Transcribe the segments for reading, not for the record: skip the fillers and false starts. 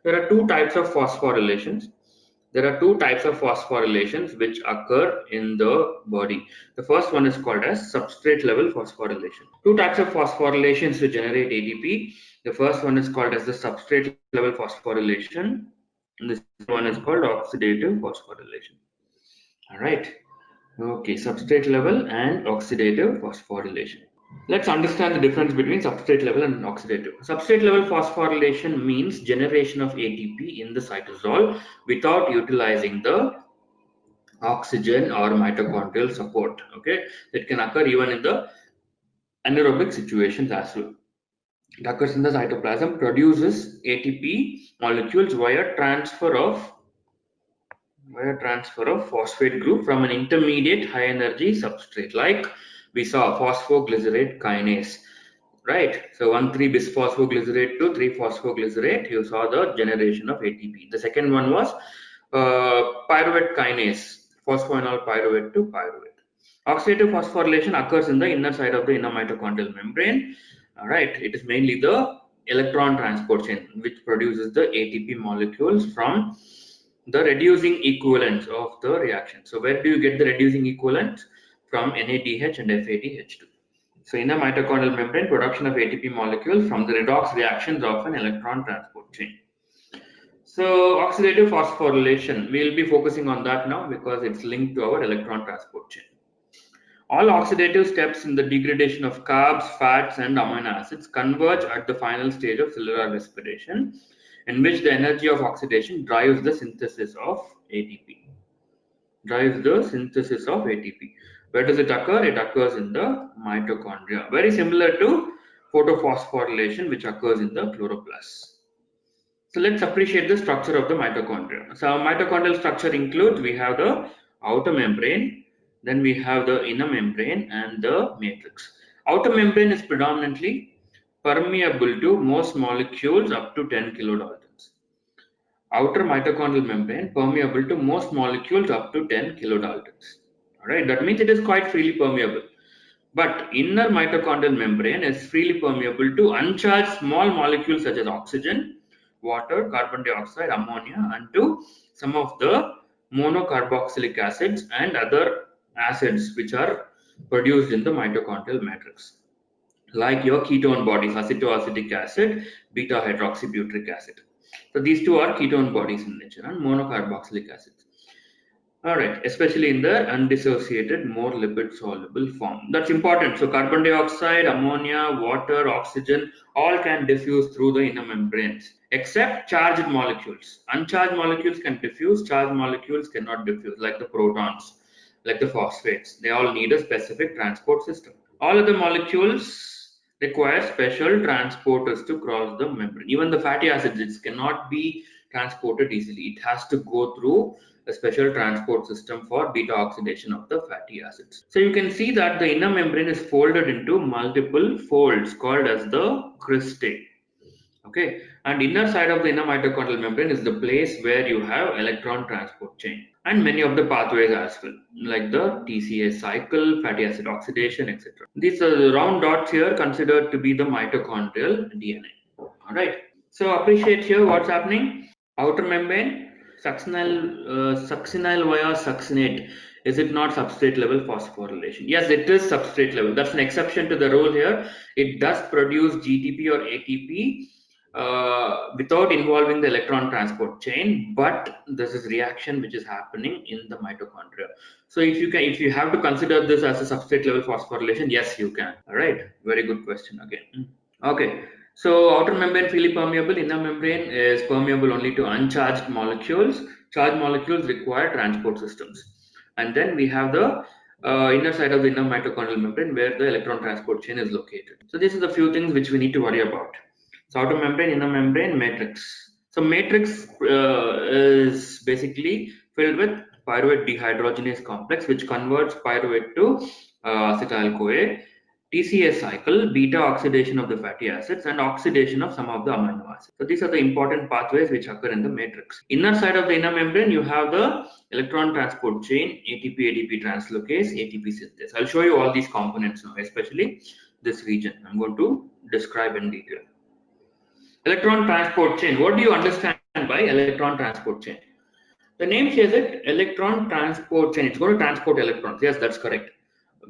There are two types of phosphorylations. There are two types of phosphorylations which occur in the body. The first one is called as substrate level phosphorylation. Two types of phosphorylations to generate ATP. The first one is called as the substrate level phosphorylation, and the second one is called oxidative phosphorylation. All right. Okay, substrate level and oxidative phosphorylation. Let's understand the difference between substrate level and oxidative. Substrate level phosphorylation means generation of ATP in the cytosol without utilizing the oxygen or mitochondrial support. Okay, it can occur even in the anaerobic situations as well. It occurs in the cytoplasm, produces ATP molecules via transfer of phosphate group from an intermediate high energy substrate, like we saw phosphoglycerate kinase, right? So 1,3-bisphosphoglycerate to 3-phosphoglycerate, you saw the generation of ATP. The second one was pyruvate kinase, phosphoenol pyruvate to pyruvate. Oxidative phosphorylation occurs in the inner side of the inner mitochondrial membrane. All right, it is mainly the electron transport chain which produces the ATP molecules from the reducing equivalents of the reaction. So where do you get the reducing equivalents? From NADH and FADH2. So in a mitochondrial membrane, production of ATP molecules from the redox reactions of an electron transport chain. So oxidative phosphorylation, we'll be focusing on that now because it's linked to our electron transport chain. All oxidative steps in the degradation of carbs, fats, and amino acids converge at the final stage of cellular respiration, in which the energy of oxidation drives the synthesis of ATP. Where does it occur? It occurs in the mitochondria. Very similar to photophosphorylation, which occurs in the chloroplast. So let's appreciate the structure of the mitochondria. So mitochondrial structure includes, we have the outer membrane, then we have the inner membrane and the matrix. Outer membrane is predominantly permeable to most molecules up to 10 kilodaltons. Outer mitochondrial membrane permeable to most molecules up to 10 kilodaltons. Alright, that means it is quite freely permeable. But inner mitochondrial membrane is freely permeable to uncharged small molecules such as oxygen, water, carbon dioxide, ammonia, and to some of the monocarboxylic acids and other acids which are produced in the mitochondrial matrix, like your ketone bodies, acetoacetic acid, beta hydroxybutyric acid. So these two are ketone bodies in nature, and monocarboxylic acids. All right, especially in the undissociated, more lipid soluble form. That's important. So carbon dioxide, ammonia, water, oxygen, all can diffuse through the inner membranes, except charged molecules. Uncharged molecules can diffuse, charged molecules cannot diffuse, like the protons, like the phosphates. They all need a specific transport system. All other molecules require special transporters to cross the membrane. Even the fatty acids cannot be transported easily. It has to go through a special transport system for beta oxidation of the fatty acids. So you can see that the inner membrane is folded into multiple folds called as the cristae. Okay, and inner side of the inner mitochondrial membrane is the place where you have electron transport chain and many of the pathways as well, like the TCA cycle, fatty acid oxidation, etc. These are the round dots here considered to be the mitochondrial DNA. All right. So appreciate here what's happening. Outer membrane, succinyl via succinate. Is it not substrate level phosphorylation? Yes, it is substrate level. That's an exception to the rule here. It does produce GTP or ATP without involving the electron transport chain, but this is reaction which is happening in the mitochondria. So if you have to consider this as a substrate level phosphorylation, yes, you can. All right, very good question again. Okay. So outer membrane freely permeable, inner membrane is permeable only to uncharged molecules. Charged molecules require transport systems. And then we have the inner side of the inner mitochondrial membrane where the electron transport chain is located. So these are the few things which we need to worry about. So outer membrane, inner membrane, matrix. So matrix is basically filled with pyruvate dehydrogenase complex which converts pyruvate to acetyl-CoA. TCA cycle, beta oxidation of the fatty acids and oxidation of some of the amino acids. So these are the important pathways which occur in the matrix. Inner side of the inner membrane, you have the electron transport chain, ATP, ADP translocase, ATP synthase. I'll show you all these components now, especially this region. I'm going to describe in detail. Electron transport chain. What do you understand by electron transport chain. The name says it, electron transport chain. It's going to transport electrons. Yes, that's correct.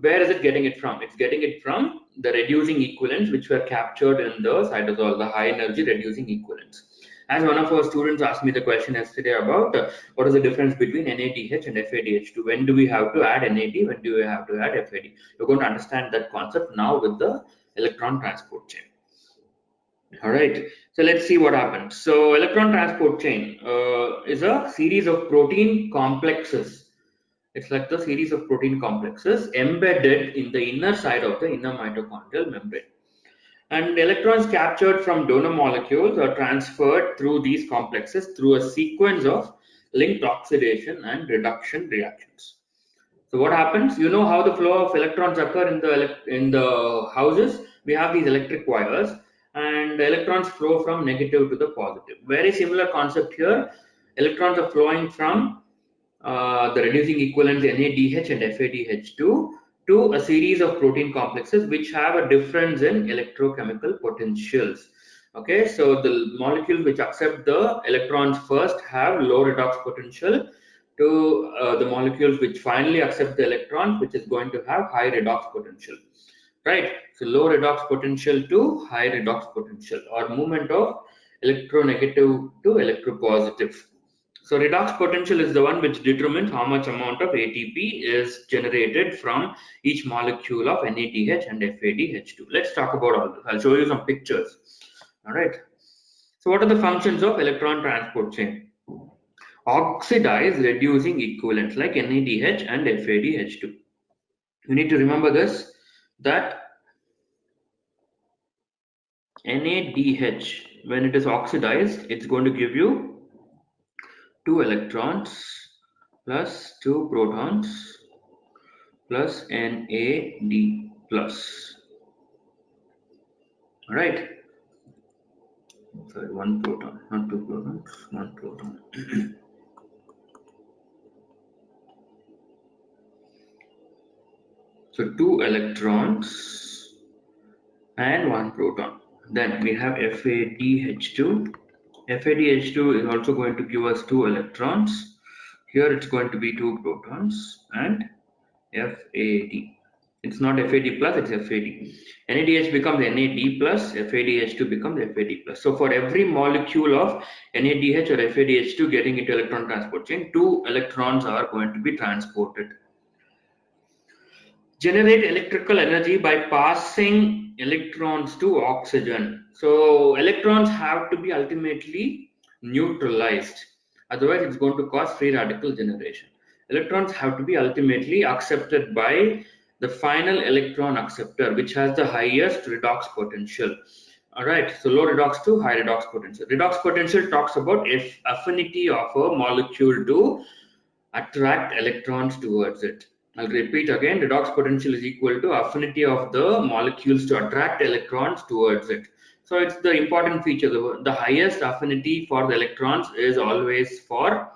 Where is it getting it from? It's getting it from the reducing equivalents which were captured in the cytosol, the high energy reducing equivalents. As one of our students asked me the question yesterday about what is the difference between NADH and FADH2. When do we have to add NAD? When do we have to add FAD? You're going to understand that concept now with the electron transport chain. All right, so let's see what happens. So electron transport chain is a series of protein complexes. It's like the series of protein complexes embedded in the inner side of the inner mitochondrial membrane. And electrons captured from donor molecules are transferred through these complexes through a sequence of linked oxidation and reduction reactions. So what happens? You know how the flow of electrons occur in the houses. We have these electric wires, and the electrons flow from negative to the positive. Very similar concept here. Electrons are flowing from the reducing equivalents NADH and FADH2 to a series of protein complexes which have a difference in electrochemical potentials. Okay, so the molecules which accept the electrons first have low redox potential to the molecules which finally accept the electrons, which is going to have high redox potential. Right, so low redox potential to high redox potential, or movement of electronegative to electropositive. So redox potential is the one which determines how much amount of ATP is generated from each molecule of NADH and FADH2. Let's talk about all this. I'll show you some pictures. All right. So what are the functions of electron transport chain? Oxidize reducing equivalents like NADH and FADH2. You need to remember this, that NADH, when it is oxidized, it's going to give you 2 electrons plus 2 protons plus NAD plus. All right. Sorry, 1 proton, not 2 protons, 1 proton. So 2 electrons and 1 proton. Then we have FADH2. FADH2 is also going to give us 2 electrons. Here it's going to be 2 protons and FAD. It's not FAD plus, it's FAD. NADH becomes NAD plus, FADH2 becomes FAD plus. So for every molecule of NADH or FADH2 getting into electron transport chain, 2 electrons are going to be transported. Generate electrical energy by passing electrons to oxygen. So electrons have to be ultimately neutralized. Otherwise, it's going to cause free radical generation. Electrons have to be ultimately accepted by the final electron acceptor, which has the highest redox potential. All right, so low redox to high redox potential. Redox potential talks about if affinity of a molecule to attract electrons towards it. I'll repeat again, redox potential is equal to affinity of the molecules to attract electrons towards it. So it's the important feature. The highest affinity for the electrons is always for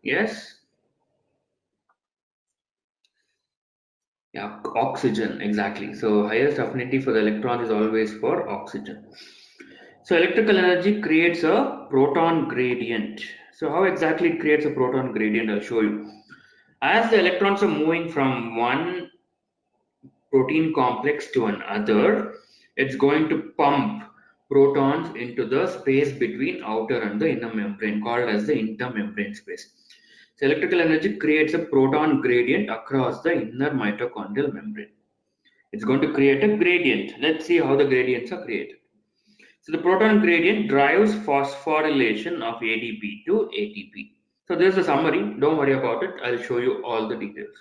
yes, yeah, oxygen, exactly. So highest affinity for the electron is always for oxygen. So electrical energy creates a proton gradient. So how exactly it creates a proton gradient? I'll show you. As the electrons are moving from one protein complex to another, it's going to pump protons into the space between outer and the inner membrane, called as the intermembrane space. So electrical energy creates a proton gradient across the inner mitochondrial membrane. It's going to create a gradient. Let's see how the gradients are created. So the proton gradient drives phosphorylation of ADP to ATP. So this is a summary. Don't worry about it. I'll show you all the details.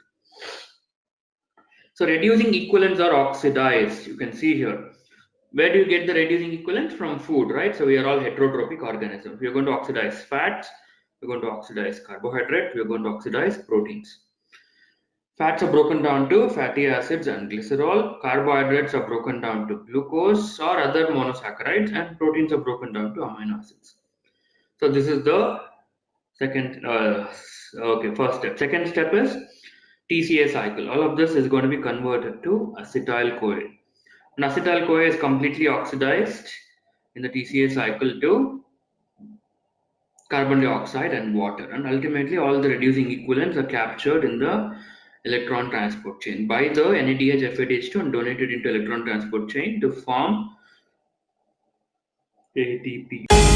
So reducing equivalents are oxidized. You can see here. Where do you get the reducing equivalents? From food, right? So we are all heterotrophic organisms. We are going to oxidize fats. We're going to oxidize carbohydrate. We're going to oxidize proteins. Fats are broken down to fatty acids and glycerol. Carbohydrates are broken down to glucose or other monosaccharides, and proteins are broken down to amino acids. So this is the first step. Second step is TCA cycle. All of this is going to be converted to acetyl CoA. And acetyl-CoA is completely oxidized in the TCA cycle to carbon dioxide and water, and ultimately all the reducing equivalents are captured in the electron transport chain by the NADH FADH2 and donated into electron transport chain to form ATP.